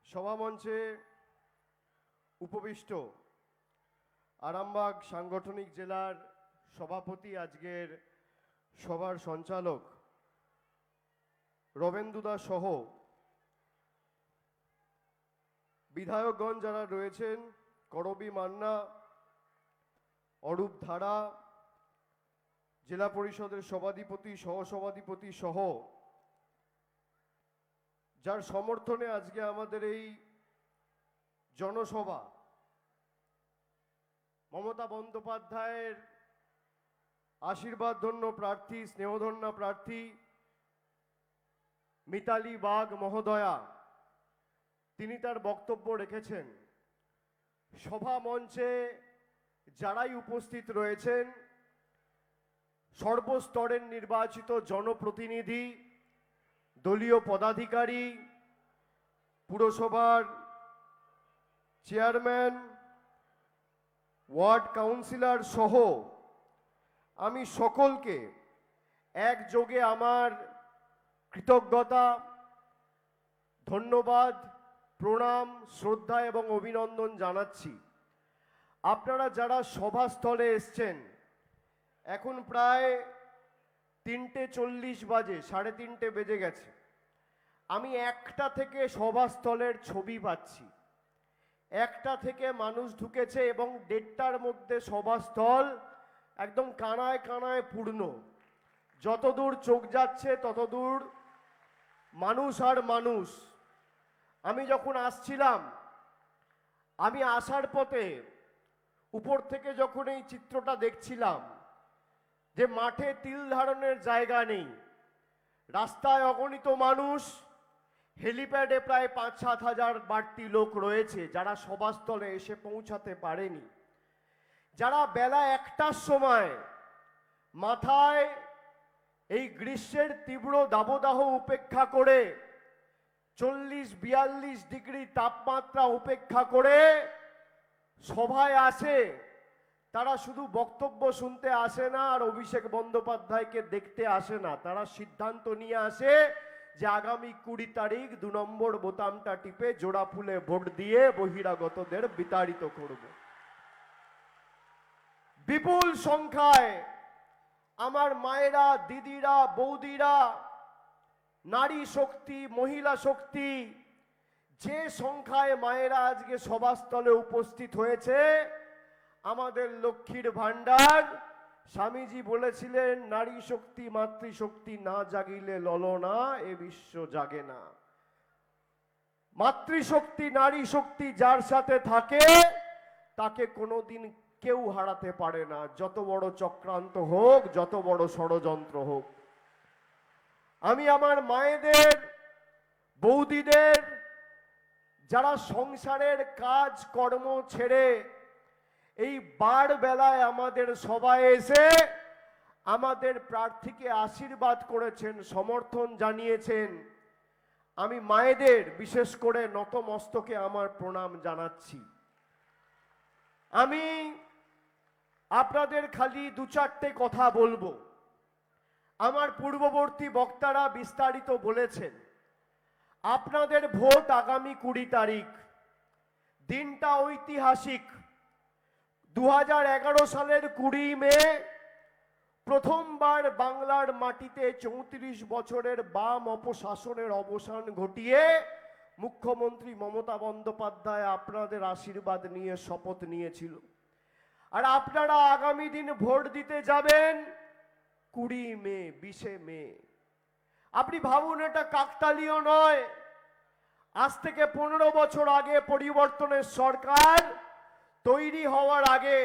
সভামঞ্চে উপবিষ্ট আরামবাগ সাংগঠনিক জেলার সভাপতি, আজকের সভার সঞ্চালক রবেন্দুদা সহ বিধায়কগণ যারা রয়েছেন, করবী মান্না, অরূপ ধারা, জেলা পরিষদের সভাধিপতি, সহসভাধিপতি সহ যার সমর্থনে আজকে আমাদের এই জনসভা, মমতা বন্দ্যোপাধ্যায়ের আশীর্বাদধন্য প্রার্থী, স্নেহধন্যা প্রার্থী মিতালি বাগ মহোদয়া, তিনি তার বক্তব্য রেখেছেন। সভা মঞ্চে যারাই উপস্থিত রয়েছেন, সর্বস্তরের নির্বাচিত জনপ্রতিনিধি, দলীয় পদাধিকারী, পুরসভার চেয়ারম্যান, ওয়ার্ড কাউন্সিলর সহ আমি সকলকে একযোগে আমার কৃতজ্ঞতা, ধন্যবাদ, প্রণাম, শ্রদ্ধা এবং অভিনন্দন জানাচ্ছি। আপনারা যারা সভাস্থলে এসছেন, এখন প্রায় 3:40 বাজে, 3:30 বেজে গেছে। আমি 1টা থেকে সভাস্থলের ছবি পাচ্ছি, 1টা থেকে মানুষ ঢুকেছে এবং 1:30টার মধ্যে সভাস্থল একদম কানায় কানায় পূর্ণ। যতদূর চোখ যাচ্ছে ততদূর মানুষ আর মানুষ। আমি যখন আসছিলাম, আমি আসার পথে উপর থেকে যখন এই চিত্রটা দেখছিলাম যে মাঠে তিল ধারণের জায়গা নেই, রাস্তায় অগণিত মানুষ, হেলিপ্যাডে প্রায় 5-7 হাজার বাড়তি লোক রয়েছে যারা সভাস্থলে এসে পৌঁছাতে পারেনি, যারা বেলা 1টার সময় মাথায় এই গ্রীষ্মের তীব্র দাবদাহ উপেক্ষা করে 40-42 ডিগ্রি তাপমাত্রা উপেক্ষা করে সভায় আসে। তারা শুধু বক্তব্য শুনতে আসে না আর অভিষেক বন্দ্যোপাধ্যায়কে দেখতে আসে না, তারা সিদ্ধান্ত নিয়ে আসে যে আগামী 20 তারিখ 2 নম্বর বোতামটা টিপে জোড়া ফুলে ভোট দিয়ে বহিরাগতদের বিতাড়িত করব। বিপুল সংখ্যায় আমার মায়েরা, দিদিরা, বৌদিরা, নারী শক্তি, মহিলা শক্তি, যে সংখ্যায় মায়েরা আজকে সভাস্থলে উপস্থিত হয়েছে, আমাদের লক্ষ্মীর ভান্ডার, স্বামীজি বলেছিলেন নারী শক্তি মাতৃশক্তি না জাগিলে ললনা এ বিশ্ব জাগে না। মাতৃশক্তি, নারী শক্তি যার সাথে থাকে তাকে কোনোদিন কেউ হারাতে পারে না, যত বড় চক্রান্ত হোক, যত বড় ষড়যন্ত্র হোক। আমি আমার মায়েদের, বৌদিদের, যারা সংসারের কাজ কর্ম ছেড়ে এই বার বেলায় আমাদের সভায় এসে আমাদের প্রার্থীকে আশীর্বাদ করেছেন, সমর্থন জানিয়েছেন, আমি মায়েদের বিশেষ করে নতমস্তকে আমার প্রণাম জানাচ্ছি। আমি আপনাদের খালি 2-4টে কথা বলবো। আমার পূর্ববর্তী বক্তারা বিস্তারিত বলেছেন। আপনাদের ভোট আগামী 20 তারিখ, দিনটা ঐতিহাসিক। 2011 সালের 20 মে প্রথমবার বাংলার মাটিতে 34 বছরের বাম অপশাসনের অবসান ঘটিয়ে মুখ্যমন্ত্রী মমতা বন্দ্যোপাধ্যায় আপনাদের আশীর্বাদ নিয়ে শপথ নিয়েছিল। আর আপনারা আগামী দিন ভোট দিতে যাবেন 20 মে, 20 মে। আপনি ভাবুন, এটা কাকতালীয় নয়। আজ থেকে 15 বছর আগে পরিবর্তনের সরকার তৈরি হওয়ার আগে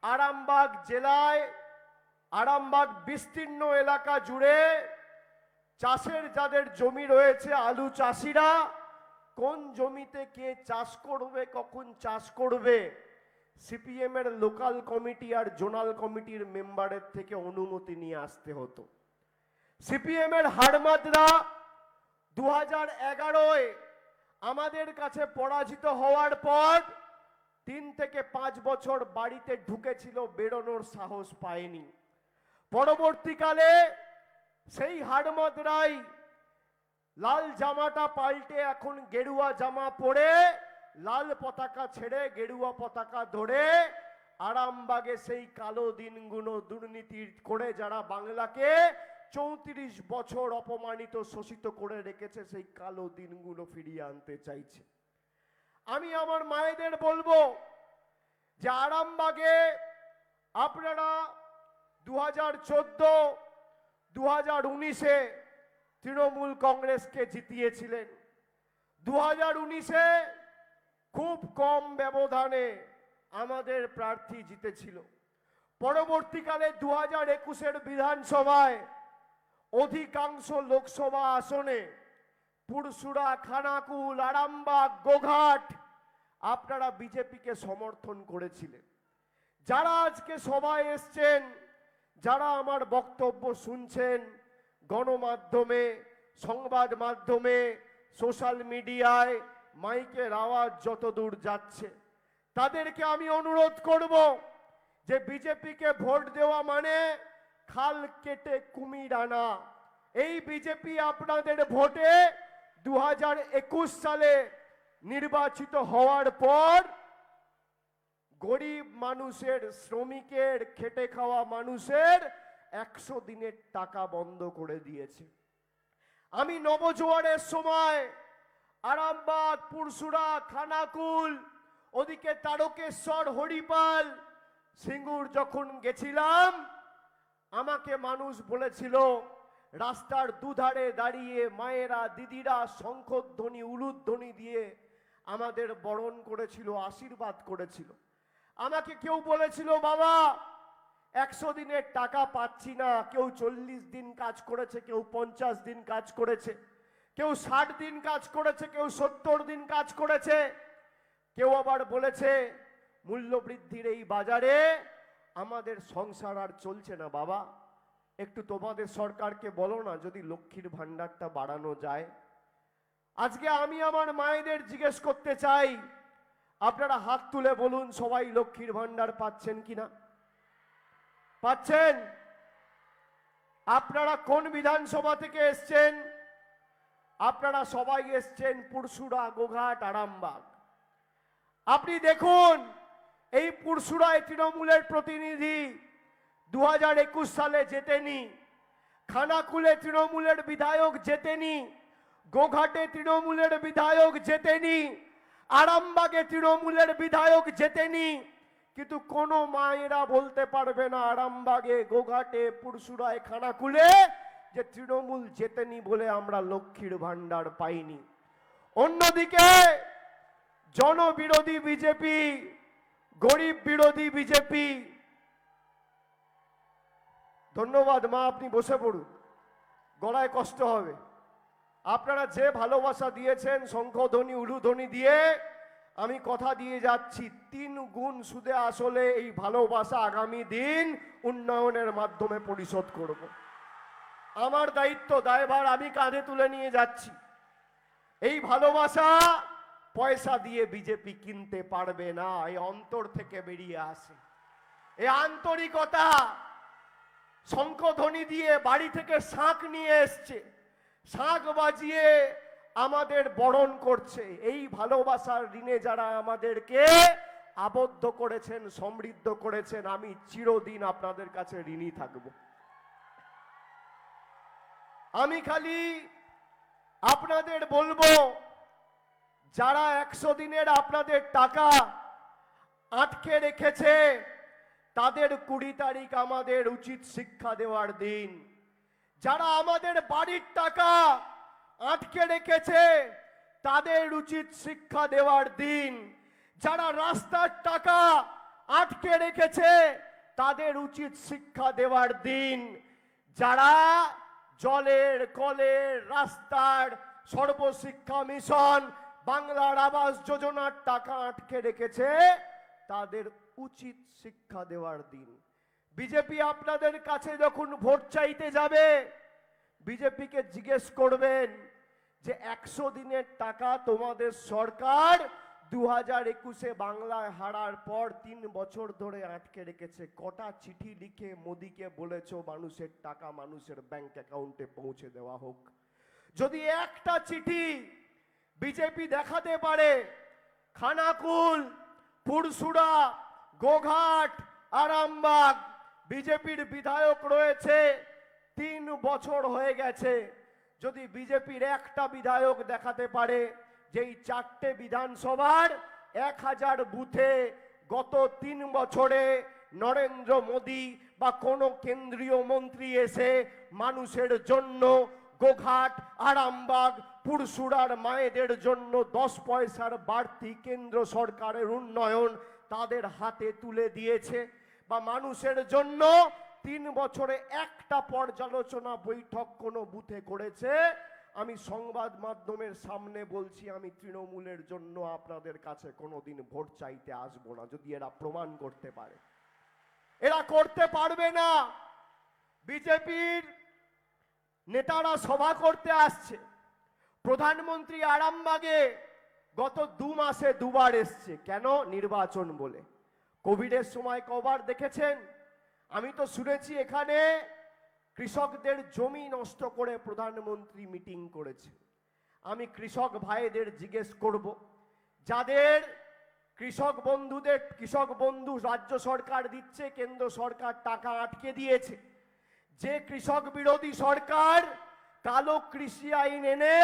আরামবাগ জেলায়, আরামবাগ বিস্তীর্ণ এলাকা জুড়ে চাষের যাদের জমি রয়েছে, আলু চাষিরা কোন জমিতে কে চাষ করবে, কখন চাষ করবে, সিপিএম এর লোকাল কমিটি আর জোনাল কমিটির মেম্বারের থেকে অনুমতি নিয়ে আসতে হতো। সিপিএম এর হাড়মাদরা 2011-এ আমাদের কাছে পরাজিত হওয়ার পর 3 থেকে 5 বছর বাড়িতে ঢুকেছিল, বেরোনোর সাহস পায়নি। পরবর্তীকালে সেই হাড়মাদরাই লাল জামাটা পাল্টে এখন গেরুয়া জামা পরে লাল পতাকা ছেড়ে গেরুয়া পতাকা ধরে আরামবাগে সেই কালো দিনগুলো দুর্নীতি করে যারা বাংলাকে 34 বছর অপমানিত শোষিত করে রেখেছে সেই কালো দিনগুলো ফিরিয়ে আনতে চাইছে। আমি আমার মায়েদের বলবো যে আরামবাগে আপনারা 2014 2019-এ তৃণমূল কংগ্রেসকে জিতিয়েছিলেন। 2019-এ খুব কম ব্যবধানে আমাদের প্রার্থী জিতেছিল। পরবর্তীকালে 2021-এর বিধানসভায় অধিকাংশ লোকসভা আসনে পুরসুরা, খানাকুল, আরামবাগ, গোঘাট আপনারা বিজেপিকে সমর্থন করেছিলেন। যারা আজকে সভায় এসছেন, যারা আমার বক্তব্য শুনছেন, গণমাধ্যমে, সংবাদ মাধ্যমে, সোশ্যাল মিডিয়ায় মাইকের আওয়াজ যতদূর যাচ্ছে, তাদেরকে আমি অনুরোধ করব যে বিজেপিকে ভোট দেওয়া মানে খাল কেটে কুমির আনা। এই বিজেপি আপনাদের ভোটে 2021 সালে নির্বাচিত হওয়ার পর গরিব মানুষের, শ্রমিকের, খেটে খাওয়া মানুষের 100 দিনের টাকা বন্ধ করে দিয়েছে। আমি নবজোয়ারের সময় আরামবাগ, পুরসুরা, খানাকুল, ওদিকে তারকেশ্বর, হরিপাল, সিঙ্গুর যখন গেছিলাম, আমাকে মানুষ বলেছিল, রাস্তার দুধারে দাঁড়িয়ে মায়েরা, দিদিরা শঙ্খধ্বনি, উলুধ্বনি দিয়ে আমাদের বরণ করেছিল, আশীর্বাদ করেছিল। আমাকে কেউ বলেছিল, বাবা 100 দিনের টাকা পাচ্ছি না। কেউ 40 দিন কাজ করেছে, কেউ 50 দিন কাজ করেছে, কেউ 60 দিন কাজ করেছে, কেউ 70 দিন কাজ করেছে। কেউ আবার বলেছে মূল্যবৃদ্ধির এই বাজারে আমাদের সংসার আর চলছে না। বাবা একটু তোমাদের সরকারকে বলো না যদি লক্ষ্মীর ভান্ডারটা বাড়ানো যায়। আজকে আমি আমার মায়েদের জিজ্ঞেস করতে চাই, আপনারা হাত তুলে বলুন সবাই লক্ষ্মীর ভান্ডার পাচ্ছেন কিনা? পাচ্ছেন? আপনারা কোন বিধানসভা থেকে এসছেন? আপনারা সবাই এসছেন পুরসুরা, গোঘাট, আরামবাগ। আপনি দেখুন এই পুরসুরায় তৃণমূলের প্রতিনিধি 2021 সালে জেতেনি, খানাকুলে তৃণমূলের বিধায়ক জেতেনি, গোঘাটে তৃণমূলের বিধায়ক জেতেনি, আরামবাগে তৃণমূলের বিধায়ক জেতেনি। কিন্তু কোনো মায়েরা বলতে পারবে না আরামবাগে, গোঘাটে, পুরসুরায়, খানাকুলে যে তৃণমূল জেতেনি বলে আমরা লক্ষ্মীর ভান্ডার পাইনি। অন্যদিকে জনবিরোধী বিজেপি, গরিব বিরোধী বিজেপি। ধন্যবাদ মা, আপনি বসে পড়ুন, গলায় কষ্ট হবে। আপনারা যে ভালোবাসা দিয়েছেন শঙ্খধ্বনি, উলুধ্বনি দিয়ে, আমি কথা দিয়ে যাচ্ছি 3 গুণ সুদে আসলে এই ভালোবাসা আগামী দিন উন্নয়নের মাধ্যমে পরিশোধ করব। আমার দায়িত্ব, দায়ভার আমি কাঁধে তুলে নিয়ে যাচ্ছি। এই ভালোবাসা পয়সা দিয়ে বিজেপি কিনতে পারবে না, এই অন্তর থেকে বেরিয়ে আসে। এই আন্তরিকতা শঙ্খধ্বনি দিয়ে বাড়ি থেকে শাঁখ নিয়ে এসছে, শাঁখ বাজিয়ে আমাদের বরণ করছে। এই ভালোবাসার ঋণে যারা আমাদেরকে আবদ্ধ করেছেন, সমৃদ্ধ করেছেন, আমি চিরদিন আপনাদের কাছে ঋণী থাকব। আমি খালি আপনাদের বলবো, যারা 100 দিনের আপনাদের টাকা আটকে রেখেছে তাদের 20 তারিখ আমাদের উচিত শিক্ষা দেওয়ার দিন। যারা আমাদের বাড়ির টাকা আটকে রেখেছে তাদের উচিত শিক্ষা দেওয়ার দিন। যারা রাস্তার টাকা আটকে রেখেছে তাদের উচিত শিক্ষা দেওয়ার দিন। যারা জলের, কলের, রাস্তার, সর্বশিক্ষা মিশন, বাংলার আবাস যোজনার টাকা আটকে রেখেছে তাদের উচিত শিক্ষা দেওয়ার দিন। বিজেপি আপনাদের কাছে যখন ভোট চাইতে যাবে, বিজেপিকে জিজ্ঞেস করবেন যে 100 দিনের টাকা তোমাদের সরকার 2021-এ বাংলায় হারার পর 3 বছর ধরে আটকে রেখেছে। কটা চিঠি লিখে মোদিকে বলেছো মানুষের টাকা মানুষের ব্যাংক অ্যাকাউন্টে পৌঁছে দেওয়া হোক? যদি একটা চিঠি বিজেপি দেখাতে পারে, খানাকুল, পুরসুরা, গোঘাট, আরামবাগ বিজেপির বিধায়ক রয়েছে, 3 বছর হয়ে গেছে, যদি বিজেপির একটা বিধায়ক দেখাতে পারে যেই 4টে বিধানসভার 1000 বুথে গত 3 বছরে নরেন্দ্র মোদী বা কোনো কেন্দ্রীয় মন্ত্রী এসে মানুষের জন্য গোঘাট, আরামবাগ, পুরসুরার মায়েদের জন্য 10 পয়সার বাড়তি কেন্দ্র সরকারের উন্নয়ন তাদের হাতে তুলে দিয়েছে, বা মানুষের জন্য 3 বছরে একটা পর্যালোচনা বৈঠক কোনো বুথে করেছে, আমি সংবাদ মাধ্যমের সামনে বলছি, আমি তৃণমূলের জন্য আপনাদের কাছে কোনোদিন ভোট চাইতে আসবো না, যদি এরা প্রমাণ করতে পারে। এরা করতে পারবে না। বিজেপির নেতারা সভা করতে আসছে, প্রধানমন্ত্রী আরামবাগে গত 2 মাসে 2 বার এসছে, কেন? নির্বাচন বলে। কোভিডের সময় কবার দেখেছেন? আমি তো শুনেছি এখানে কৃষকদের জমি নষ্ট করে প্রধানমন্ত্রী মিটিং করেছে। আমি কৃষক ভাইদের জিজ্ঞেস করব, যাদের কৃষক বন্ধু রাজ্য সরকার দিচ্ছে, কেন্দ্র সরকার টাকা আটকে দিয়েছে, যে কৃষক বিরোধী সরকার কালো কৃষি আইন এনে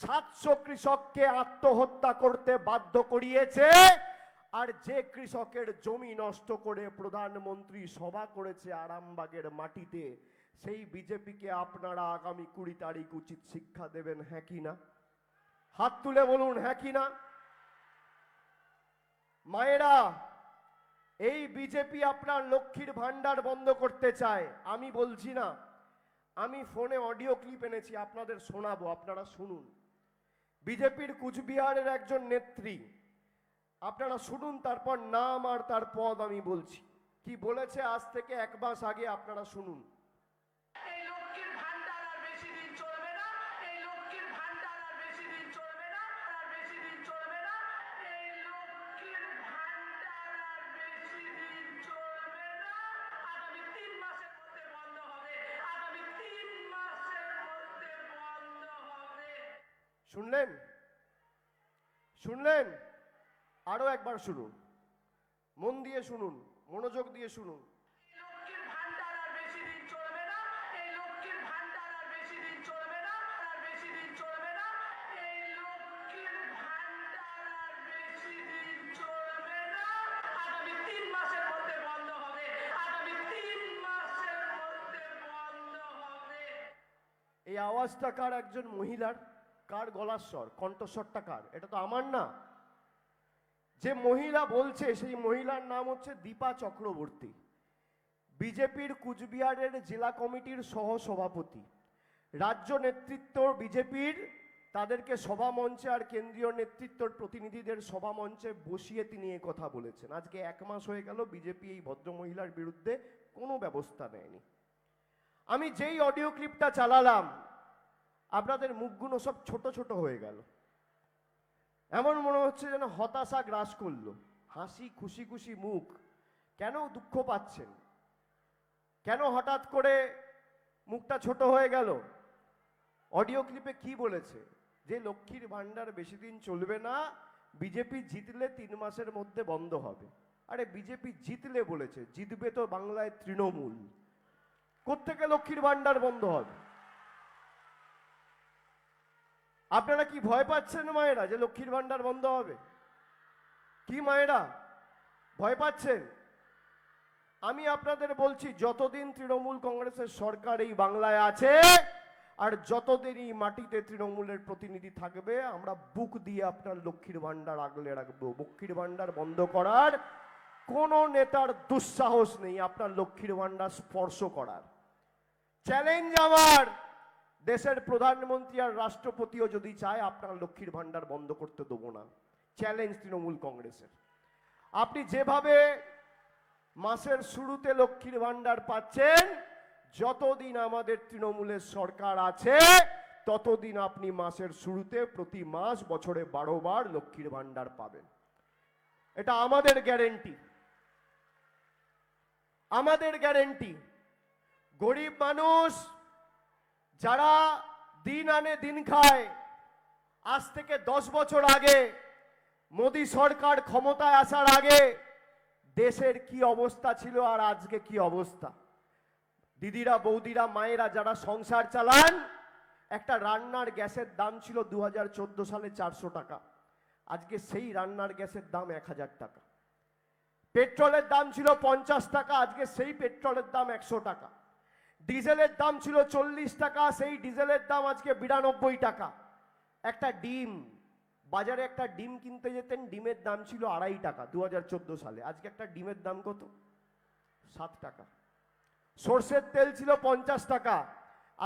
700 কৃষককে আত্মহত্যা করতে বাধ্য করিয়েছে, আর যে কৃষকের জমি নষ্ট করে প্রধানমন্ত্রী সভা করেছে আরামবাগের মাটিতে, সেই বিজেপিকে আপনারা আগামী 20 তারিখ উচিত শিক্ষা দেবেন, হ্যাঁ কি না? হাত তুলে বলুন হ্যাঁ কি না। মায়েরা, এই বিজেপি আপনার লক্ষ্মীর ভান্ডার বন্ধ করতে চায়, আমি বলছি না, আমি ফোনে অডিও ক্লিপ এনেছি, আপনাদের শোনাবো, আপনারা শুনুন। বিজেপির কুচবিহারের একজন নেত্রী, আপনারা শুনুন, তারপর নাম আর তার পদ আমি বলছি। কি বলেছে আজ থেকে 1 মাস আগে, আপনারা শুনুন। শুনলেন? শুনলেন? আরো একবার শুনুন, মন দিয়ে শুনুন, মনোযোগ দিয়ে শুনুন। এই আওয়াজটা কার? একজন মহিলার। কার গলার স্বর, কণ্ঠস্বরটা কার? এটা তো আমার না। যে মহিলা বলছে সেই মহিলার নাম হচ্ছে দীপা চক্রবর্তী, বিজেপির কুচবিহারের জেলা কমিটির সহ সভাপতি। রাজ্য নেতৃত্ব বিজেপির তাদেরকে সভা মঞ্চে আর কেন্দ্রীয় নেতৃত্বর প্রতিনিধিদের সভা মঞ্চে বসিয়ে তিনি এই কথা বলেছেন। আজকে 1 মাস হয়ে গেল, বিজেপি এই ভদ্রমহিলার বিরুদ্ধে কোনো ব্যবস্থা নেয়নি। আমি যেই অডিও ক্লিপটা চালালাম, আপনাদের মুখগুলো সব ছোট ছোট হয়ে গেল, এমন মনে হচ্ছে যেন হতাশা গ্রাস করলো, হাসি খুশি খুশি মুখ। কেন দুঃখ পাচ্ছেন? কেন হঠাৎ করে মুখটা ছোট হয়ে গেল? অডিও ক্লিপে কি বলেছে? যে লক্ষ্মীর ভান্ডার বেশি দিন চলবে না, বিজেপি জিতলে 3 মাসের মধ্যে বন্ধ হবে। আরে বিজেপি জিতলে বলেছে, জিতবে তো বাংলায় তৃণমূল, কোত্থেকে লক্ষ্মীর ভান্ডার বন্ধ হবে? আপনারা কি ভয় পাচ্ছেন মায়েরা যে লক্ষ্মীর ভান্ডার বন্ধ হবে? কি মায়েরা ভয় পাচ্ছেন? আমি আপনাদের বলছি, যতদিন তৃণমূল কংগ্রেসের সরকার এই বাংলায় আছে, আর যতদিন এই মাটিতে তৃণমূলের প্রতিনিধি থাকবে, আমরা বুক দিয়ে আপনার লক্ষ্মীর ভান্ডার আগলে রাখবো। লক্ষ্মীর ভান্ডার বন্ধ করার কোন নেতার দুঃসাহস নেই আপনার লক্ষ্মীর ভান্ডার স্পর্শ করার। চ্যালেঞ্জ আমার, দেশের প্রধানমন্ত্রী আর রাষ্ট্রপতিও যদি চায়, আপনার লক্ষ্মীর ভান্ডার বন্ধ করতে দেবো না। চ্যালেঞ্জ তৃণমূল কংগ্রেসের। আপনি যেভাবে মাসের শুরুতে লক্ষ্মীর ভান্ডার পাচ্ছেন, যতদিন আমাদের তৃণমূলের সরকার আছে ততদিন আপনি মাসের শুরুতে প্রতি মাস বছরে 12 বার লক্ষ্মীর ভান্ডার পাবেন। এটা আমাদের গ্যারেন্টি, আমাদের গ্যারেন্টি। গরিব মানুষ যারা দিন আনে দিন খায়। আজ থেকে 10 বছর আগে মোদী সরকার ক্ষমতায় আসার আগে দেশের কি অবস্থা ছিল আর আজকে কি অবস্থা। দিদিরা, বৌদিরা, মায়েরা যারা সংসার চালান, একটা রান্নার গ্যাসের দাম ছিল 2014 সালে 400 টাকা, আজকে সেই রান্নার গ্যাসের দাম 1000 টাকা। পেট্রোলের দাম ছিল 50 টাকা, আজকে সেই পেট্রোলের দাম 100 টাকা। ডিজেলের দাম ছিল 40 টাকা, সেই ডিজেলের দাম আজকে 92 টাকা। একটা ডিম, বাজারে একটা ডিম কিনতে যেতেন, ডিমের দাম ছিল 2.5 টাকা 2014 সালে, আজকে একটা ডিমের দাম কত? 7 টাকা। সরষের তেল ছিল 50 টাকা,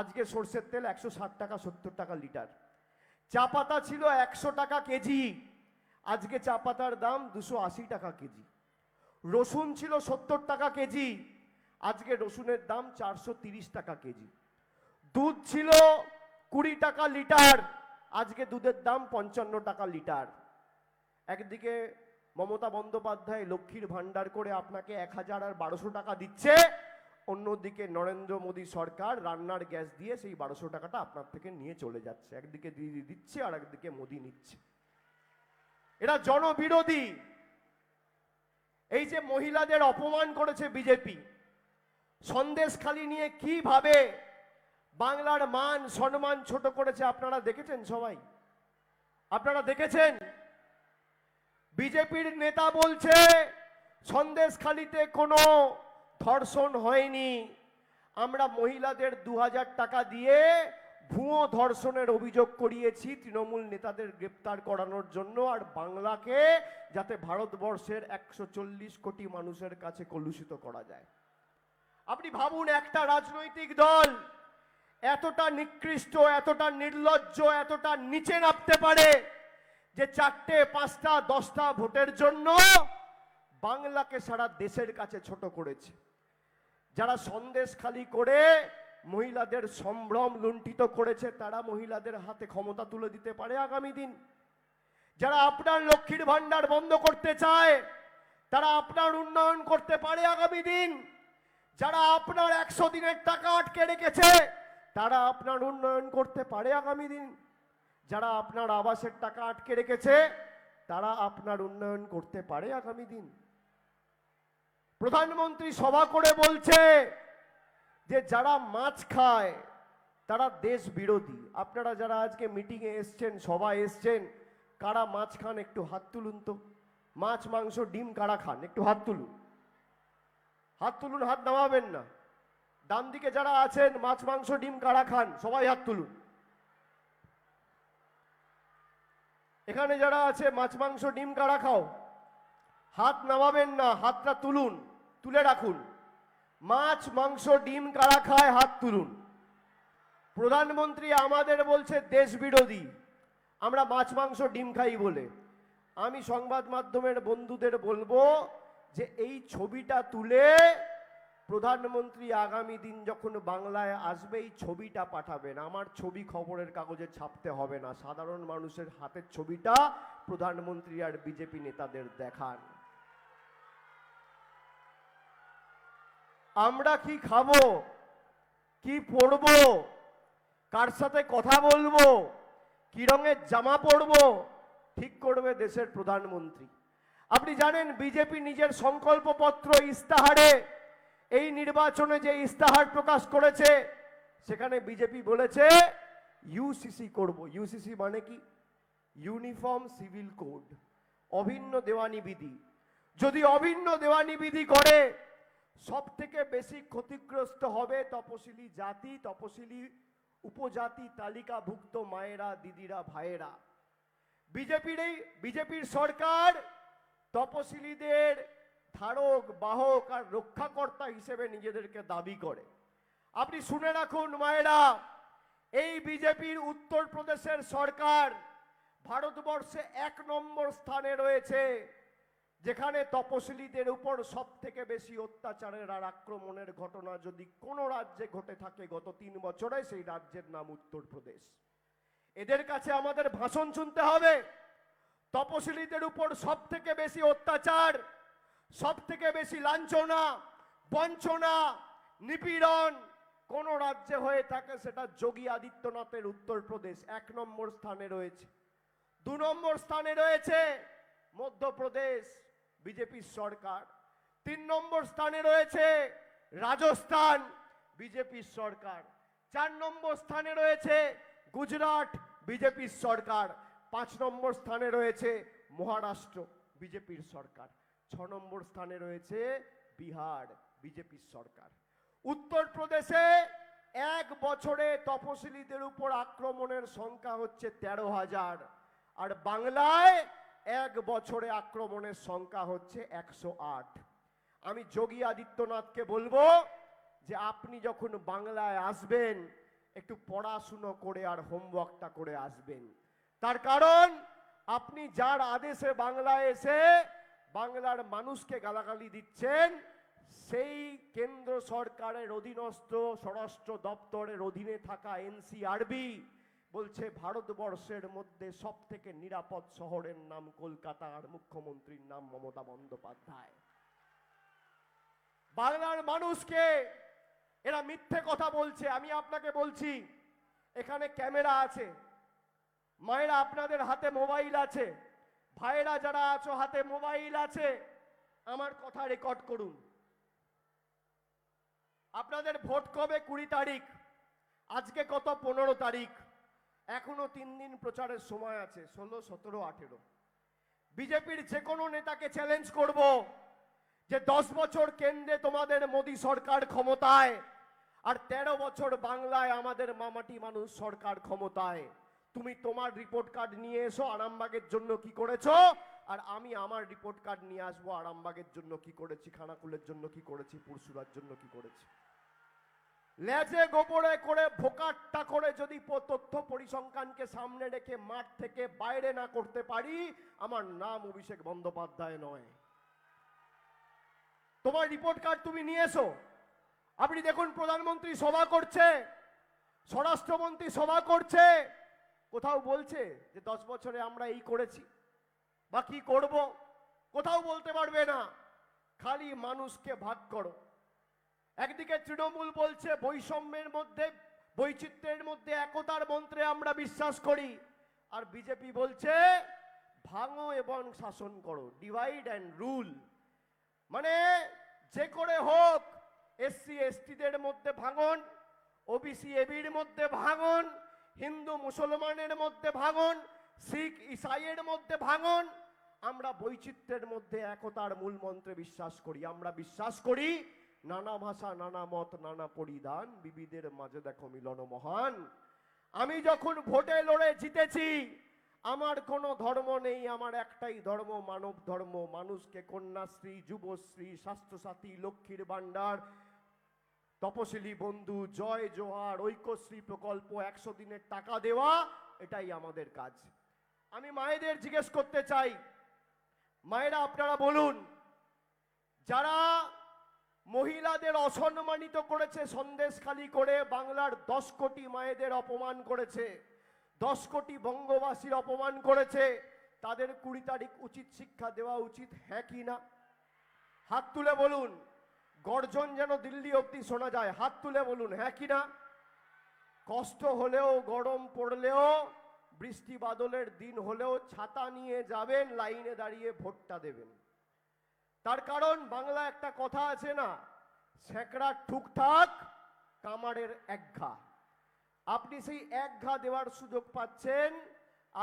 আজকে সরষের তেল 160 টাকা 70 টাকা লিটার। চা পাতা ছিল 100 টাকা কেজি, আজকে চা পাতার দাম 280 টাকা কেজি। রসুন ছিল 70 টাকা কেজি, আজকে রসুনের দাম 430 টাকা কেজি। দুধ ছিল 20 টাকা লিটার, আজকে দুধের দাম 55 টাকা লিটার। একদিকে মমতা বন্দ্যোপাধ্যায় লক্ষ্মীর ভান্ডার করে আপনাকে 1000 আর 1200 টাকা দিচ্ছে, অন্যদিকে নরেন্দ্র মোদী সরকার রান্নার গ্যাস দিয়ে সেই 1200 টাকাটা আপনার থেকে নিয়ে চলে যাচ্ছে। একদিকে দিদি দিচ্ছে আর একদিকে মোদী নিচ্ছে। এরা জনবিরোধী। এই যে মহিলাদের অপমান করেছে বিজেপি, সন্দেশখালি নিয়ে কিভাবে বাংলার মান সম্মান ছোট করেছে আপনারা দেখেছেন? সবাই আপনারা দেখেছেন? বিজেপির নেতা বলছে সন্দেশখালিতে কোনো ধর্ষণ হয়নি, আমরা মহিলাদের 2000 টাকা দিয়ে ভুয়ো ধর্ষণের অভিযোগ করিয়েছি তৃণমূল নেতাদের গ্রেপ্তার করানোর জন্য, আর বাংলাকে যাতে ভারতবর্ষের 140 কোটি মানুষের কাছে কলুষিত করা যায়। আপনি ভাবুন, একটা রাজনৈতিক দল এতটা নিকৃষ্ট, এতটা নির্লজ্জ, এতটা নিচে নামতে পারে যে 4টে 5টা 10টা ভোটের জন্য বাংলাকে সারা দেশের কাছে ছোট করেছে। যারা সন্দেশখালি করে মহিলাদের সম্ভ্রম লুণ্ঠিত করেছে, তারা মহিলাদের হাতে ক্ষমতা তুলে দিতে পারে আগামী দিন। যারা আপনার লক্ষ্মীর ভান্ডার বন্ধ করতে চায়, তারা আপনার উন্নয়ন করতে পারে আগামী দিন। যারা আপনার 100 দিনের টাকা আটকে রেখেছে, তারা আপনার উন্নয়ন করতে পারে আগামী দিন। যারা আপনার আবাসের টাকা আটকে রেখেছে, তারা আপনার উন্নয়ন করতে পারে আগামী দিন। প্রধানমন্ত্রী সভা করে বলছে যে যারা মাছ খায় তারা দেশ বিরোধী। আপনারা যারা আজকে মিটিংয়ে এসছেন, সভায় এসছেন, কারা মাছ খান একটু হাত তুলুন তো। মাছ, মাংস, ডিম কারা খান একটু হাত তুলুন। হাত তুলুন, হাত নামাবেন না। ডান দিকে যারা আছেন, মাছ, মাংস, ডিম কারা খান? সবাই হাত তুলুন। এখানে যারা আছে, মাছ, মাংস, ডিম কারা খাও? হাত নামাবেন না, হাতটা তুলুন, তুলে রাখুন। মাছ, মাংস, ডিম কারা খায়? হাত তুলুন। প্রধানমন্ত্রী আমাদের বলছে দেশ বিরোধী, আমরা মাছ, মাংস, ডিম খাই বলে। আমি সংবাদ মাধ্যমের বন্ধুদের বলবো যে এই ছবিটা তুলে প্রধানমন্ত্রী আগামী দিন যখন বাংলায় আসবে, এই ছবিটা পাঠাবেন। আমার ছবি খবরের কাগজে ছাপতে হবে না, সাধারণ মানুষের হাতের ছবিটা প্রধানমন্ত্রী আর বিজেপি নেতাদের দেখান। আমরা কি খাবো, কি পরবো, কার সাথে কথা বলবো, কি রঙের জামা পরবো, ঠিক করবে দেশের প্রধানমন্ত্রী। আপনি জানেন বিজেপি নিজের সংকল্পপত্র ইস্তাহারে, এই নির্বাচনে যে ইস্তাহার প্রকাশ করেছে, সেখানে বিজেপি বলেছে ইউসিসি করব। ইউসিসি মানে কি? ইউনিফর্ম সিভিল কোড, অভিন্ন দেওয়ানি বিধি। যদি অভিন্ন দেওয়ানি বিধি করে, সব থেকে বেশি ক্ষতিগ্রস্ত হবে তপশিলি জাতি, তপশিলি উপজাতি তালিকাভুক্ত মায়েরা, দিদিরা, ভাইয়েরা। বিজেপির সরকার তপশিলীদের ধারক, বাহক আর রক্ষাকর্তা হিসেবে নিজেদেরকে দাবি করে। আপনি শুনে রাখুন মায়েরা, এই বিজেপির উত্তরপ্রদেশের সরকার ভারতবর্ষে 1 নম্বর স্থানে রয়েছে, যেখানে তপশিলীদের উপর সব থেকে বেশি অত্যাচারের আর আক্রমণের ঘটনা যদি কোনো রাজ্যে ঘটে থাকে গত 3 বছরে, সেই রাজ্যের নাম উত্তরপ্রদেশ। এদের কাছে আমাদের ভাষণ শুনতে হবে। তপশিলীদের উপর সব থেকে বেশি অত্যাচার, সব থেকে বেশি লাঞ্ছনা, বঞ্চনা, নিপীড়ন কোন রাজ্যে হয়ে থাকে সেটা যোগী আদিত্যনাথের উত্তরপ্রদেশ 1 নম্বর স্থানে রয়েছে। 2 নম্বর স্থানে রয়েছে মধ্যপ্রদেশ বিজেপির সরকার। 3 নম্বর স্থানে রয়েছে রাজস্থান বিজেপির সরকার। 4 নম্বর স্থানে রয়েছে গুজরাট বিজেপির সরকার। 5 নম্বর স্থানে রয়েছে মহারাষ্ট্র বিজেপির সরকার। 6 নম্বর স্থানে রয়েছে বিহার বিজেপির সরকার। উত্তরপ্রদেশে 1 বছরে তপশিলীদের উপর আক্রমণের সংখ্যা হচ্ছে 13,000, আর বাংলায় 1 বছরে আক্রমণের সংখ্যা হচ্ছে 108। আমি যোগী আদিত্যনাথকে বলবো যে আপনি যখন বাংলায় আসবেন একটু পড়াশুনো করে আর হোমওয়ার্কটা করে আসবেন। তার কারণ আপনি যার আদেশে বাংলায় এসে বাংলার মানুষকে গালাগালি দিচ্ছেন, সেই কেন্দ্র সরকারের অধীনস্থ স্বরাষ্ট্র দপ্তরের অধীনে থাকা এনসিআরবি বলছে ভারতবর্ষের মধ্যে সব থেকে নিরাপদ শহরের নাম কলকাতা, আর মুখ্যমন্ত্রীর নাম মমতা বন্দ্যোপাধ্যায়। বাংলার মানুষকে এরা মিথ্যে কথা বলছে। আমি আপনাকে বলছি, এখানে ক্যামেরা আছে, মায়েরা আপনাদের হাতে মোবাইল আছে, ভাইয়েরা যারা আছো হাতে মোবাইল আছে, আমার কথা রেকর্ড করুন। আপনাদের ভোট কবে? 20 তারিখ। আজকে কত? 15 তারিখ। এখনো 3 দিন প্রচারের সময় আছে, 16, 17, 18। বিজেপির যে কোনো নেতাকে চ্যালেঞ্জ করব যে 10 বছর কেন্দ্রে তোমাদের মোদী সরকার ক্ষমতায়, আর 13 বছর বাংলায় আমাদের মামাটি মানুষ সরকার ক্ষমতায়। তুমি তোমার রিপোর্ট কার্ড নিয়ে এসো আরামবাগের জন্য কি করেছো, আর আমি আমার রিপোর্ট কার্ড নিয়ে আসবো আরামবাগের জন্য কি করেছি, খানাকুলের জন্য কি করেছি, পুরসুরার জন্য কি করেছি। লেজে গোবরে করে ভোকাট্টা করে যদি তথ্য পরিসংখ্যানকে সামনে রেখে মাঠ থেকে বাইরে না করতে পারি, আমার নাম অভিষেক বন্দ্যোপাধ্যায় নয়। তোমার রিপোর্ট কার্ড তুমি নিয়ে এসো। আপনি দেখুন প্রধানমন্ত্রী সভা করছে, স্বরাষ্ট্রমন্ত্রী সভা করছে, কোথাও বলছে যে 10 বছরে আমরা এই করেছি বা কি করব? কোথাও বলতে পারবে না। খালি মানুষকে ভাগ করো। একদিকে তৃণমূল বলছে বৈষম্যের মধ্যে, বৈচিত্র্যের মধ্যে একতার মন্ত্রে আমরা বিশ্বাস করি, আর বিজেপি বলছে ভাঙো এবং শাসন করো, ডিভাইড অ্যান্ড রুল। মানে যে করে হোক এসসি এসটিদের মধ্যে ভাঙন, ওবিসি এবির মধ্যে ভাঙন, হিন্দু মুসলমানের মধ্যে ভাঙন, শিখ ইসাইয়ের মধ্যে ভাঙন। আমরা বৈচিত্র্যের মধ্যে একতার মূল মন্ত্রে বিশ্বাস করি। আমরা বিশ্বাস করি নানা ভাষা, নানা মত, নানা পরিধান, বিবিধের মাঝে দেখো মিলন মহান। আমি যখন ভোটে লড়ে জিতেছি, আমার কোনো ধর্ম নেই, আমার একটাই ধর্ম, মানব ধর্ম। মানুষকে কন্যাশ্রী, যুবশ্রী, স্বাস্থ্যসাথী, লক্ষ্মীর ভান্ডার, তপশিলি বন্ধু, জয় জোহার, ঐক্যশ্রী প্রকল্প, 100 দিনের টাকা দেওয়া, এটাই আমাদের কাজ। আমি মায়েদের জিজ্ঞেস করতে চাই, মায়েরা আপনারা বলুন, যারা মহিলাদের অসম্মানিত করেছে সন্দেশখালি করে, বাংলার 10 কোটি মায়েদের অপমান করেছে, 10 কোটি বঙ্গবাসীর অপমান করেছে, তাদের 20 তারিখ উচিত শিক্ষা দেওয়া উচিত, হ্যাঁ কি না? হাত তুলে বলুন। গর্জন যেন দিল্লি অবধি শোনা যায়। হাত তুলে বলুন হ্যাঁ কি না? কষ্ট হলেও, গরম পড়লেও, বৃষ্টি বাদলের দিন হলেও ছাতা নিয়ে যাবেন, লাইনে দাঁড়িয়ে ভোটটা দেবেন। তার কারণ বাংলা একটা কথা আছে না, ছেঁকড়ার ঠুকঠাক, কামারের একঘা। আপনি সেই একঘা দেওয়ার সুযোগ পাচ্ছেন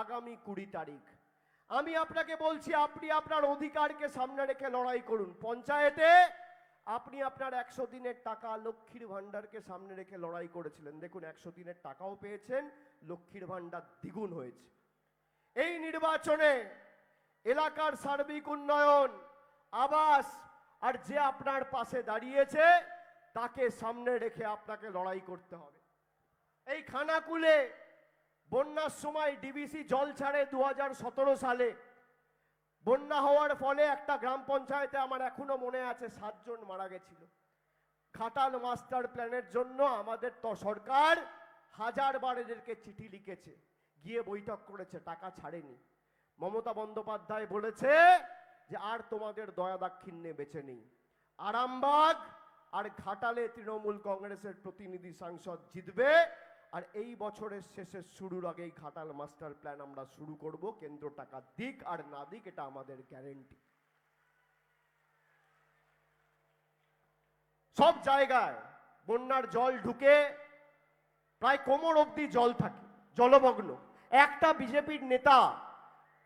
আগামী 20 তারিখ। আমি আপনাকে বলছি, আপনি আপনার অধিকারকে সামনে রেখে লড়াই করুন। পঞ্চায়েতে আপনি আপনার 100 দিনের টাকা, লক্ষ্মীর ভান্ডারকে সামনে রেখে লড়াই করেছিলেন। দেখুন 100 দিনের টাকাও পেয়েছেন, লক্ষ্মীর ভান্ডার দ্বিগুণ হয়েছে। এই নির্বাচনে এলাকার সার্বিক উন্নয়ন, আবাস, আর যে আপনার পাশে দাঁড়িয়েছে তাকে সামনে রেখে আপনাকে লড়াই করতে হবে। এই খানাকুলে বন্যার সময় ডিবিসি জল ছাড়ে 2017 সালে। বন্যা হওয়ার ফলে একটা গ্রাম পঞ্চায়েতে, আমার এখনো মনে আছে, 7 জন মারা গেছিল। খাটাল মাস্টার প্ল্যানের জন্য আমাদের তো সরকার 1000 বার এদেরকে চিঠি লিখেছে, গিয়ে বৈঠক করেছে, টাকা ছাড়েনি। মমতা বন্দ্যোপাধ্যায় বলেছে যে আর তোমাদের দয়া দাক্ষিণ্যে বেঁচে নেই। আরামবাগ আর ঘাটালে তৃণমূল কংগ্রেসের প্রতিনিধি সাংসদ জিতবে। আর এই বছরের শেষে শুরুর আগেই ঘাটাল মাস্টার প্ল্যান আমরা শুরু করব। কেন্দ্র টাকা দিক আর না দিক এটা আমাদের গ্যারেন্টি। সব জায়গায় বন্যার জল ঢুকে প্রায় কোমর অবধি জল থাকে, জলমগ্ন। একটা বিজেপির নেতা,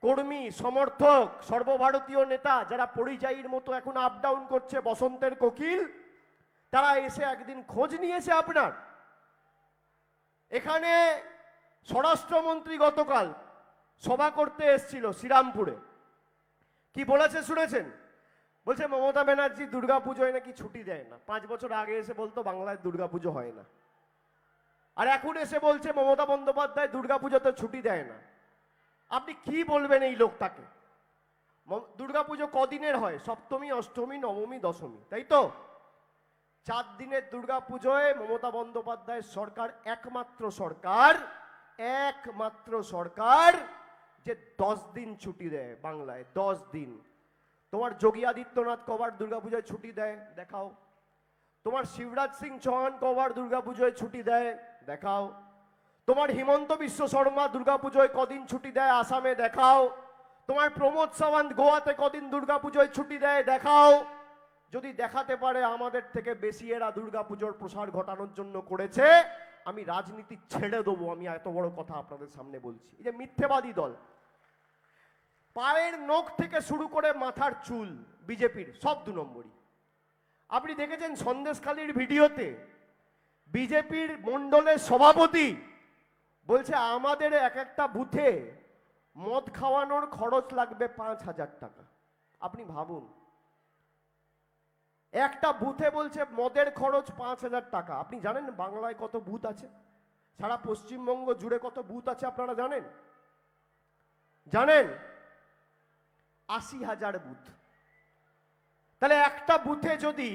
কর্মী, সমর্থক, সর্বভারতীয় নেতা যারা পরিযায়ীর মতো এখন আপ ডাউন করছে বসন্তের কোকিল, তারা এসে একদিন খোঁজ নিয়েছে আপনার? এখানে স্বরাষ্ট্রমন্ত্রী গতকাল সভা করতে এসেছিল শ্রীরামপুরে। কি বলেছে শুনেছেন? বলছে মমতা ব্যানার্জি দুর্গাপুজোয় নাকি ছুটি দেয় না। 5 বছর আগে এসে বলতো বাংলায় দুর্গাপুজো হয় না, আর এখন এসে বলছে মমতা বন্দ্যোপাধ্যায় দুর্গাপুজোতে ছুটি দেয় না। আপনি কি বলবেন এই লোকটাকে? দুর্গাপুজো কদিনের হয়? সপ্তমী, অষ্টমী, নবমী, দশমী, তাই তো? 4 দিনের দুর্গাপুজোয় মমতা বন্দ্যোপাধ্যায়ের সরকার একমাত্র সরকার যে 10 দিন ছুটি দেয় বাংলায়, 10 দিন। তোমার যোগী আদিত্যনাথ কবার দুর্গাপুজোয় ছুটি দেয় দেখাও। তোমার শিবরাজ সিং চৌহান কবার দুর্গাপুজোয় ছুটি দেয় দেখাও। তোমার হিমন্ত বিশ্ব শর্মা দুর্গাপুজোয় কদিন ছুটি দেয় আসামে দেখাও। তোমার প্রমোদ সাওয়ান্ত গোয়াতে কদিন দুর্গাপুজোয় ছুটি দেয় দেখাও। যদি দেখাতে পারে আমাদের থেকে বেশি এরা দুর্গাপুজোর প্রসার ঘটানোর জন্য করেছে, আমি রাজনীতি ছেড়ে দেবো। আমি এত বড় কথা আপনাদের সামনে বলছি। এই যে মিথ্যেবাদী দল, পায়ের নখ থেকে শুরু করে মাথার চুল বিজেপির সব 2 নম্বরই। আপনি দেখেছেন সন্দেশখালীর ভিডিওতে বিজেপির মণ্ডলের সভাপতি বলছে আমাদের এক একটা বুথে মদ খাওয়ানোর খরচ লাগবে 5,000 টাকা। আপনি ভাবুন, একটা বুথে বলছে মদের খরচ 5,000 টাকা। আপনি জানেন বাংলায় কত বুথ আছে? সারা পশ্চিমবঙ্গ জুড়ে কত বুথ আছে আপনারা জানেন? 80,000 বুথ। তাহলে একটা বুথে যদি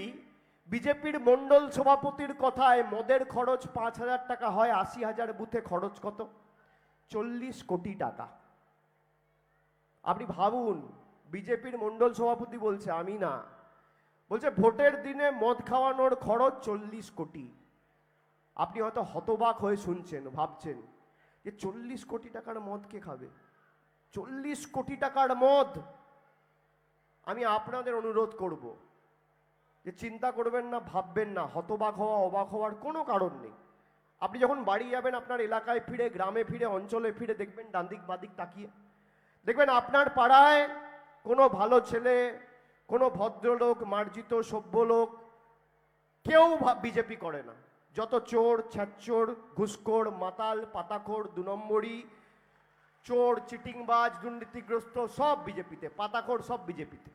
বিজেপির মণ্ডল সভাপতির কথায় মদের খরচ 5,000 টাকা হয়, 80,000 বুথে খরচ কত? 40 কোটি টাকা। আপনি ভাবুন, বিজেপির মণ্ডল সভাপতি বলছে, আমি না, বলছে ভোটের দিনে মদ খাওয়ানোর খরচ 40 কোটি। আপনি হয়তো হতবাক হয়ে শুনছেন, ভাবছেন যে 40 কোটি টাকার মদ কে খাবে? 40 কোটি টাকার মদ। আমি আপনাদের অনুরোধ করব যে চিন্তা করবেন না, ভাববেন না, হতবাক হওয়া, অবাক হওয়ার কোনো কারণ নেই। আপনি যখন বাড়ি যাবেন, আপনার এলাকায় ফিরে, গ্রামে ফিরে, অঞ্চলে ফিরে দেখবেন, ডান দিক বাদিক তাকিয়ে দেখবেন আপনার পাড়ায় কোনো ভালো ছেলে, কোনো ভদ্রলোক, মার্জিত সভ্য লোক কেউ বিজেপি করে না। যত চোর, ছ্যাচোর, ঘুষখোর, মাতাল, পাতাখোর, 2 নম্বরই, চোর, চিটিংবাজ, দুর্নীতিগ্রস্ত সব বিজেপিতে, পাতাখোর সব বিজেপিতে,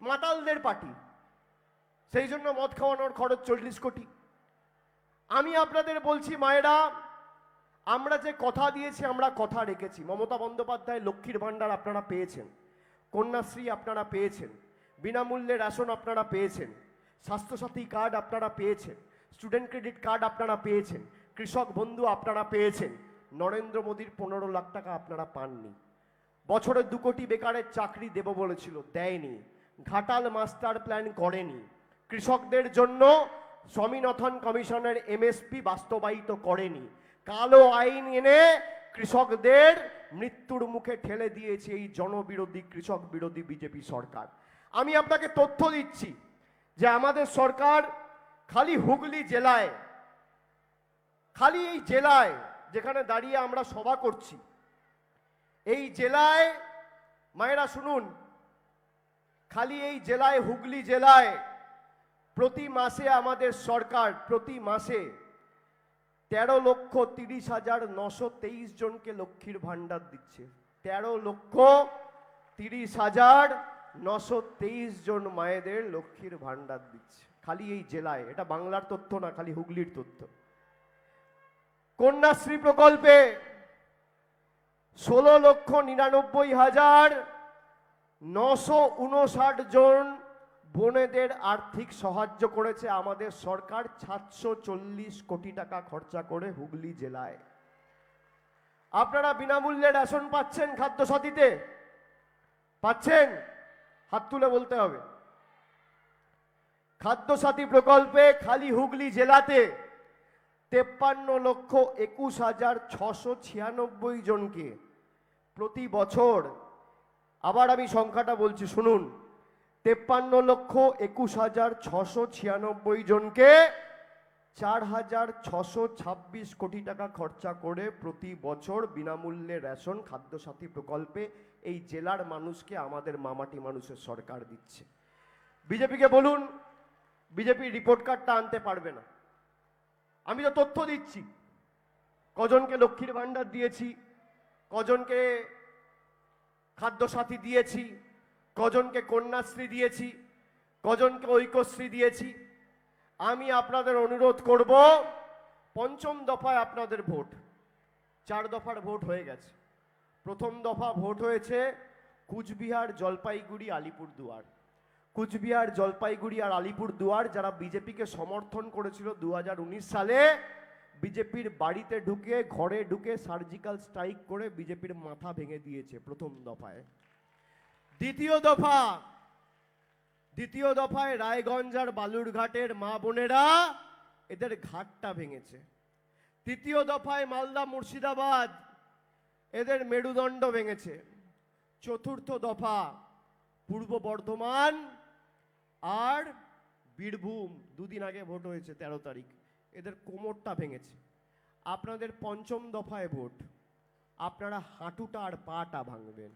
মাতালদের পার্টি। সেই জন্য মদ খাওয়ানোর খরচ 40 কোটি। আমি আপনাদের বলছি মায়েরা, আমরা যে কথা দিয়েছি আমরা কথা রেখেছি। মমতা বন্দ্যোপাধ্যায় লক্ষ্মীর ভাণ্ডার আপনারা পেয়েছেন, কন্যাশ্রী আপনারা পেয়েছেন, বিনামূল্যে রেশন আপনারা পেয়েছেন, স্বাস্থ্যসাথী কার্ড আপনারা পেয়েছেন, স্টুডেন্ট ক্রেডিট কার্ড আপনারা পেয়েছেন, কৃষক বন্ধু আপনারা পেয়েছেন। নরেন্দ্র মোদীর 15 লাখ টাকা আপনারা পাননি। বছরে 2 কোটি বেকারের চাকরি দেব বলেছিল, দেয়নি। ঘাটাল মাস্টার প্ল্যান করেনি। কৃষকদের জন্য স্বামীনাথন কমিশনের এমএসপি বাস্তবায়িত করেনি। কালো আইন এনে কৃষকদের মৃত্যুর মুখে ঠেলে দিয়েছে এই জনবিরোধী, কৃষক বিরোধী বিজেপি সরকার। আমি আপনাকে তথ্য দিচ্ছি যে আমাদের সরকার খালি হুগলি জেলায়, খালি এই জেলায় যেখানে দাঁড়িয়ে আমরা সভা করছি, এই জেলায় মায়েরা শুনুন, খালি এই জেলায়, হুগলি জেলায় প্রতি মাসে আমাদের সরকার প্রতি মাসে 13,30,923 জনকে লক্ষ্মীর ভাণ্ডার দিচ্ছে। 13,30,923 জন মায়েদের লক্ষ্মীর ভাণ্ডার দিচ্ছে খালি এই জেলায়। এটা বাংলার তথ্য না, খালি হুগলির তথ্য। কন্যাশ্রী প্রকল্পে 16,99,959 জন বোনেদের আর্থিক সাহায্য করেছে আমাদের সরকার 740 কোটি টাকা খরচা করে হুগলি জেলায়। আপনারা বিনামূল্যে রেশন পাচ্ছেন, খাদ্যসাথীতে পাচ্ছেন? হাত তুলে বলতে হবে। খাদ্যসাথী প্রকল্পে খালি হুগলি জেলাতে 53,21,696 জনকে প্রতি বছর, আবার আমি সংখ্যাটা বলছি শুনুন, 53,21,696 জনকে 4,626 কোটি টাকা খরচা করে প্রতি বছর বিনামূল্যে রেশন খাদ্যসাথী প্রকল্পে এই জেলার মানুষকে আমাদের মামাটি মানুষের সরকার দিচ্ছে। বিজেপিকে বলুন বিজেপি রিপোর্ট কার্ডটা আনতে পারবে না। আমি তো তথ্য দিচ্ছি, কজনকে লক্ষ্মীর ভাণ্ডার দিয়েছি, কজনকে খাদ্যসাথী দিয়েছি, কজনকে কন্যাশ্রী দিয়েছি, কজনকে ঐক্যশ্রী দিয়েছি। আমি আপনাদের অনুরোধ করব, পঞ্চম দফায় আপনাদের ভোট, 4 দফার ভোট হয়ে গেছে। প্রথম দফা ভোট হয়েছে কুচবিহার, জলপাইগুড়ি, আলিপুরদুয়ার। কুচবিহার, জলপাইগুড়ি আর আলিপুরদুয়ার যারা বিজেপিকে সমর্থন করেছিল 2019 সালে, বিজেপির বাড়িতে ঢুকে, ঘরে ঢুকে সার্জিক্যাল স্ট্রাইক করে বিজেপির মাথা ভেঙে দিয়েছে প্রথম দফায়। দ্বিতীয় দফায় রায়গঞ্জ আর বালুরঘাটের মা বোনেরা এদের ঘাটটা ভেঙেছে। তৃতীয় দফায় মালদা, মুর্শিদাবাদ এদের মেরুদণ্ড ভেঙেছে। চতুর্থ দফা পূর্ব বর্ধমান আর বীরভূম, দুদিন আগে ভোট হয়েছে 13 তারিখ, এদের কোমরটা ভেঙেছে। আপনাদের পঞ্চম দফায় ভোট, আপনারা হাঁটুটা আর পাটা ভাঙবেন।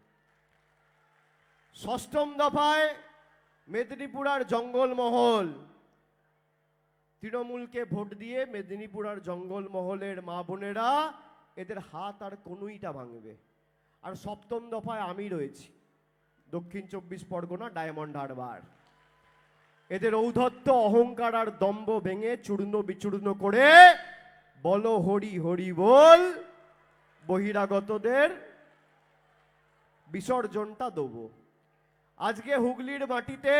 ষষ্ঠম দফায় মেদিনীপুর আর জঙ্গলমহল, তৃণমূলকে ভোট দিয়ে মেদিনীপুর আর জঙ্গলমহলের মা বোনেরা এদের হাত আর কনুইটা ভাঙবে। আর সপ্তম দফায় আমি রয়েছি, দক্ষিণ 24 পরগনা, ডায়মন্ড হারবার। এদের ঔদ্ধত্য, অহংকার আর দম্ভ ভেঙে চূর্ণ বিচূর্ণ করে বলো হরি হরি বল, বহিরাগতদের বিসর্জনটা দেবো। আজকে হুগলির মাটিতে,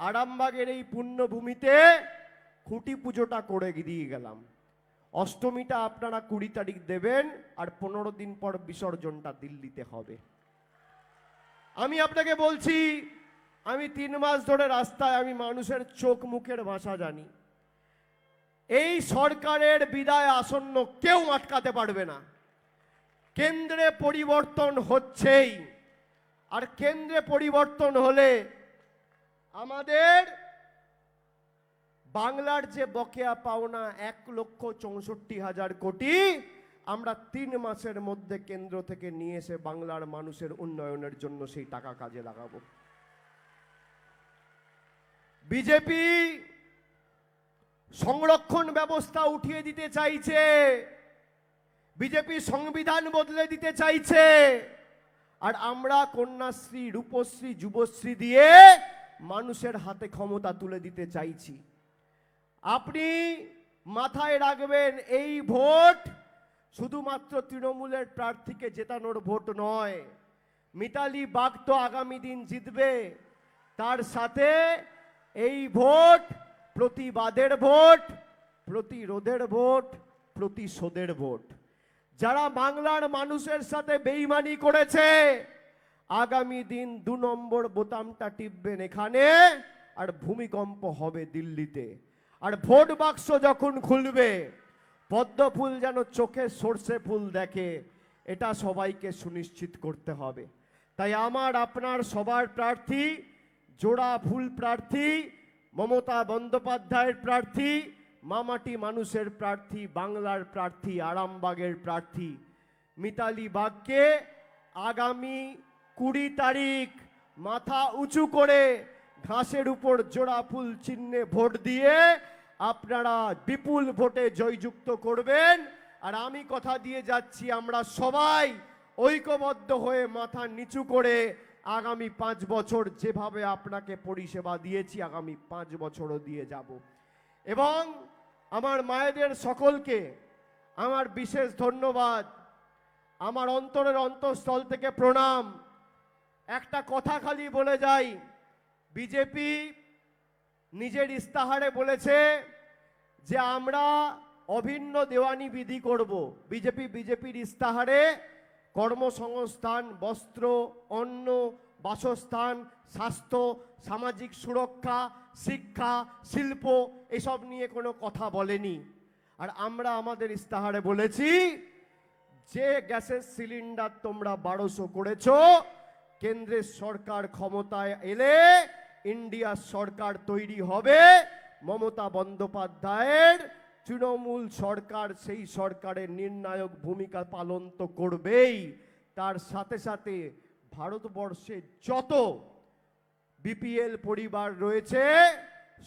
আরামবাগের এই পুণ্যভূমিতে খুঁটি পুজোটা করে দিয়ে গেলাম। অষ্টমীটা আপনারা 20 তারিখ দেবেন, আর 15 দিন পর বিসর্জনটা দিল্লিতে হবে। আমি আপনাকে বলছি, আমি 3 মাস ধরে রাস্তায়, আমি মানুষের চোখ মুখের ভাষা জানি। এই সরকারের বিদায় আসন্ন, কেউ আটকাতে পারবে না। কেন্দ্রে পরিবর্তন হচ্ছেই, আর কেন্দ্রে পরিবর্তন হলে আমাদের বাংলার যে বকেয়া পাওনা 1,64,000 কোটি, আমরা 3 মাসের মধ্যে কেন্দ্র থেকে নিয়ে এসে বাংলার মানুষের উন্নয়নের জন্য সেই টাকা কাজে লাগাবো। বিজেপি সংরক্ষণ ব্যবস্থা উঠিয়ে দিতে চাইছে, বিজেপি সংবিধান বদলে দিতে চাইছে, আর আমরা কন্যাশ্রী, রূপশ্রী, যুবশ্রী দিয়ে মানুষের হাতে ক্ষমতা তুলে দিতে চাইছি। আপনি মাথায় রাখবেন, এই ভোট শুধুমাত্র তৃণমূলের প্রার্থীকে জেতানোর ভোট নয়। মিতালি বাগ তো আগামী দিন জিতবে, তার সাথে এই ভোট প্রতিবাদের ভোট, প্রতিরোধের ভোট, প্রতিশোধের ভোট। যারা বাংলার মানুষের সাথে বেইমানি করেছে, আগামী দিন 2 নম্বর বোতামটা টিপবেন এখানে, আর ভূমিকম্প হবে দিল্লিতে। আর ভোট বাক্স যখন খুলবে, পদ্ম ফুল যেন চোখে সর্ষে ফুল দেখে, এটা সবাইকে সুনিশ্চিত করতে হবে। তাই আমার আপনার সবার প্রার্থী, জোড়া ফুল প্রার্থী, মমতা বন্দ্যোপাধ্যায়ের প্রার্থী, মামাটি মানুষের প্রার্থী, বাংলার প্রার্থী, আরামবাগের প্রার্থী মিতালি বাগকে আগামী 20 তারিখ মাথা উঁচু করে ঘাসের উপর জোড়া ফুল চিহ্নে ভোট দিয়ে আপনারা বিপুল ভোটে জয়যুক্ত করবেন। আর আমি কথা দিয়ে যাচ্ছি, আমরা সবাই ঐক্যবদ্ধ হয়ে মাথা নিচু করে আগামী 5 বছর যেভাবে আপনাকে পরিষেবা দিয়েছি, আগামী 5 বছরও দিয়ে যাব। এবং আমার মায়েদের সকলকে আমার বিশেষ ধন্যবাদ, আমার অন্তরের অন্তঃস্থল থেকে প্রণাম। একটা কথা খালি বলে যাই, বিজেপি নিজের ইস্তাহারে বলেছে যে আমরা অভিন্ন দেওয়ানি বিধি করব। বিজেপির ইস্তাহারে কর্মসংস্থান, বস্ত্র, অন্ন, বাসস্থান, স্বাস্থ্য, সামাজিক সুরক্ষা, শিক্ষা, শিল্প এসব নিয়ে কোনো কথা বলেনি। আর আমরা আমাদের ইস্তাহারে বলেছি যে গ্যাসের সিলিন্ডার তোমরা 1200 করেছো, কেন্দ্রের সরকার ক্ষমতায় এলে ইন্ডিয়ার সরকার তৈরি হবে, মমতা বন্দ্যোপাধ্যায়ের তৃণমূল সরকার সেই সরকারের নির্ণায়ক ভূমিকা পালন তো করবেই, তার সাথে সাথে ভারতবর্ষে যত বিপিএল পরিবার রয়েছে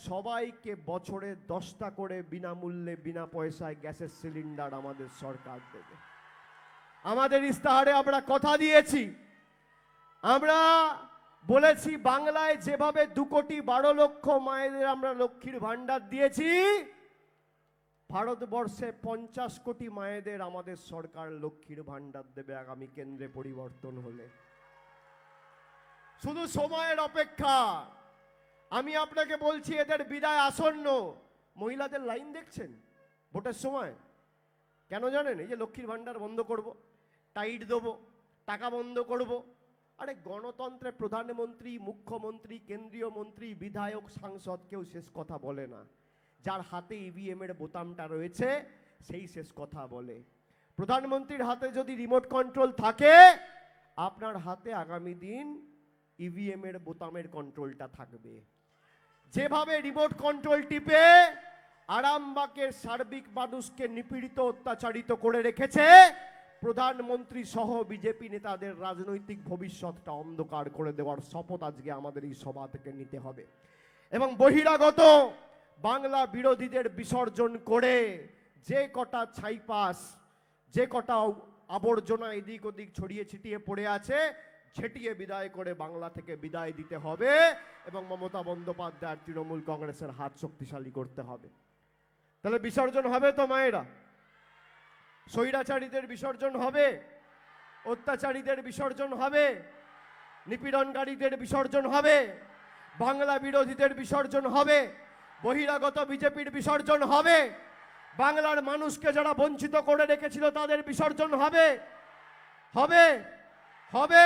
সবাইকে বছরে 10টা করে বিনামূল্যে বিনা পয়সায় গ্যাসের সিলিন্ডার আমাদের সরকার দেবে। আমাদের ইস্তাহারে আমরা কথা দিয়েছি, আমরা বলেছি বাংলায় যেভাবে 2,12,00,000 মায়েদের আমরা লক্ষ্মীর ভান্ডার দিয়েছি, ভারতবর্ষে 50 কোটি মায়েদের আমাদের সরকার লক্ষ্মীর ভান্ডার দেবে আগামী কেন্দ্রে পরিবর্তন হলে। শুধু সময়ের অপেক্ষা। আমি আপনাকে বলছি এদের বিদায় আসন্ন। মহিলাদের লাইন দেখছেন ভোটের সময়, কেন জানেন? এই যে লক্ষ্মীর ভান্ডার বন্ধ করব, টাইট দেবো, টাকা বন্ধ করব। আরে গণতন্ত্রে প্রধানমন্ত্রী, মুখ্যমন্ত্রী, কেন্দ্রীয় মন্ত্রী, বিধায়ক, সাংসদ কেউ শেষ কথা বলে না। যার হাতে ইভিএম এর বোতামটা রয়েছে সেই শেষ কথা বলে। প্রধানমন্ত্রীর হাতে যদি রিমোট কন্ট্রোল থাকে, আপনার হাতে আগামী দিন ইভিএম এর বোতামের কন্ট্রোলটা থাকবে। যেভাবে রিমোট কন্ট্রোল টিপে আরামবাগের সার্বিক মানুষকে নিপীড়িত, অত্যাচারিত করে রেখেছে, প্রধানমন্ত্রী সহ বিজেপি নেতাদের রাজনৈতিক ভবিষ্যৎটা অন্ধকার করে দেওয়ার শপথ আজকে আমাদের এই সভা থেকে নিতে হবে। এবং বহিরাগত বাংলা বিরোধীদের বিসর্জন করে যে কটা ছাইপাস, যে কটা আবর্জনা এদিক ওদিক ছড়িয়ে ছিটিয়ে পড়ে আছে, ছেটিয়ে বিদায় করে বাংলা থেকে বিদায় দিতে হবে এবং মমতা বন্দ্যোপাধ্যায় তৃণমূল কংগ্রেসের হাত শক্তিশালী করতে হবে। তাহলে বিসর্জন হবে তো মায়েরা? স্বৈরাচারীদের বিসর্জন হবে, অত্যাচারীদের বিসর্জন হবে, নিপীড়নকারীদের বিসর্জন হবে, বাংলা বিরোধীদের বিসর্জন হবে, বহিরাগত বিজেপির বিসর্জন হবে, বাংলার মানুষকে যারা বঞ্চিত করে রেখেছিল তাদের বিসর্জন হবে, হবে, হবে।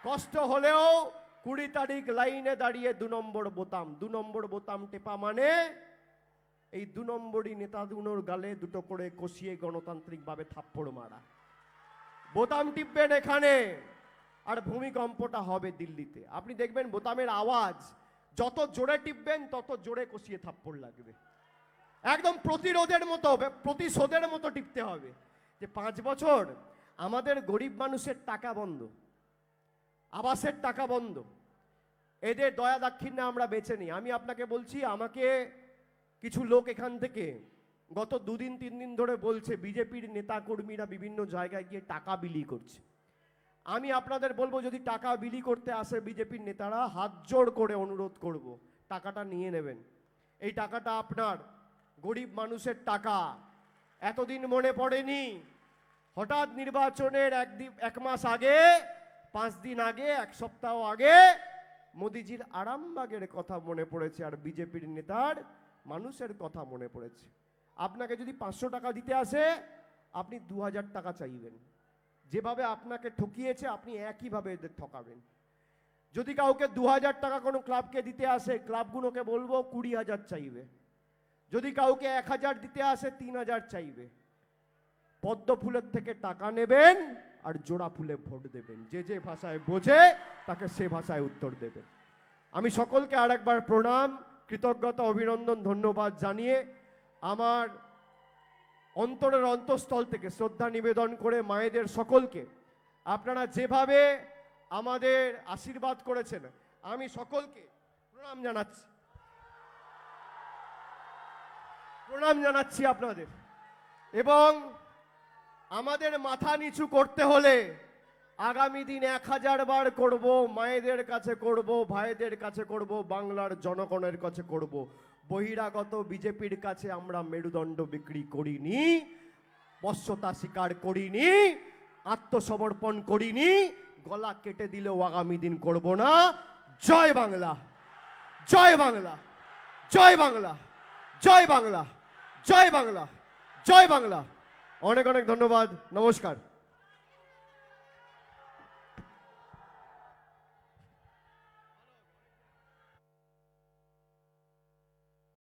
কষ্ট হলেও 20 তারিখ লাইনে দাঁড়িয়ে 2 নম্বর বোতাম, 2 নম্বর বোতাম টেপা মানে এই 2 নম্বরই নেতাগুলোর গালে দুটো করে কষিয়ে গণতান্ত্রিকভাবে থাপ্পড় মারা। বোতাম টিপবেন এখানে, আর ভূমিকম্পটা হবে দিল্লিতে। আপনি দেখবেন বোতামের আওয়াজ যত জোরে টিপবেন তত জোরে কষিয়ে থাপ্পড় লাগবে। একদম প্রতিরোধের মতো, প্রতিশোধের মতো টিপতে হবে। যে 5 বছর আমাদের গরিব মানুষের টাকা বন্ধ, আবাসের টাকা বন্ধ, এদের দয়া দাক্ষিণ্যে আমরা বেঁচে নিই। আমি আপনাকে বলছি, আমাকে কিছু লোক এখান থেকে গত 2 দিন 3 দিন ধরে বলছে বিজেপির নেতা কর্মীরা বিভিন্ন জায়গায় গিয়ে টাকা বিলি করছে। আমি আপনাদের বলবো, যদি টাকা বিলি করতে আসে বিজেপির নেতারা, হাত জোড় করে অনুরোধ করব, টাকাটা নিয়ে নেবেন। এই টাকাটা আপনার, গরিব মানুষের টাকা। এতদিন মনে পড়েনি? হঠাৎ নির্বাচনের 1 মাস আগে, 5 দিন আগে, 1 সপ্তাহ আগে মোদিজির আরামবাগের কথা মনে পড়েছে, আর বিজেপির নেতার মানুষের কথা মনে পড়েছে। আপনাকে যদি 500 টাকা দিতে আসে, আপনি 2000 টাকা চাইবেন। যেভাবে আপনাকে ঠকিয়েছে আপনি একইভাবে এদের ঠকাবেন। যদি কাউকে 2000 টাকা কোনো ক্লাবকে দিতে আসে, ক্লাবগুলোকে বলবো 20,000 চাইবে। যদি কাউকে 1000 দিতে আসে, 3000 চাইবে। পদ্ম ফুলের থেকে টাকা নেবেন আর জোড়া ফুলে ভোট দেবেন। যে যে ভাষায় বোঝে তাকে সে ভাষায় উত্তর দেবেন। আমি সকলকে আরেকবার প্রণাম, কৃতজ্ঞতা, অভিনন্দন, ধন্যবাদ জানিয়ে আমার অন্তরের অন্তঃস্থল থেকে শ্রদ্ধা নিবেদন করে মায়েদের সকলকে আপনারা যেভাবে আমাদের আশীর্বাদ করেছেন, আমি সকলকে প্রণাম জানাচ্ছি, প্রণাম জানাচ্ছি আপনাদের। এবং আমাদের মাথা নিচু করতে হলে আগামী দিন 1000 বার করব, মায়েদের কাছে করব, ভাইদের কাছে করব, বাংলার জনগণের কাছে করব। বহিরাগত বিজেপির কাছে আমরা মেরুদণ্ড বিক্রি করিনি, বশ্যতা স্বীকার করিনি, আত্মসমর্পণ করিনি, গলা কেটে দিলেও আগামী দিন করব না। জয় বাংলা, জয় বাংলা, জয় বাংলা, জয় বাংলা, জয় বাংলা, জয় বাংলা। অনেক অনেক ধন্যবাদ, নমস্কার।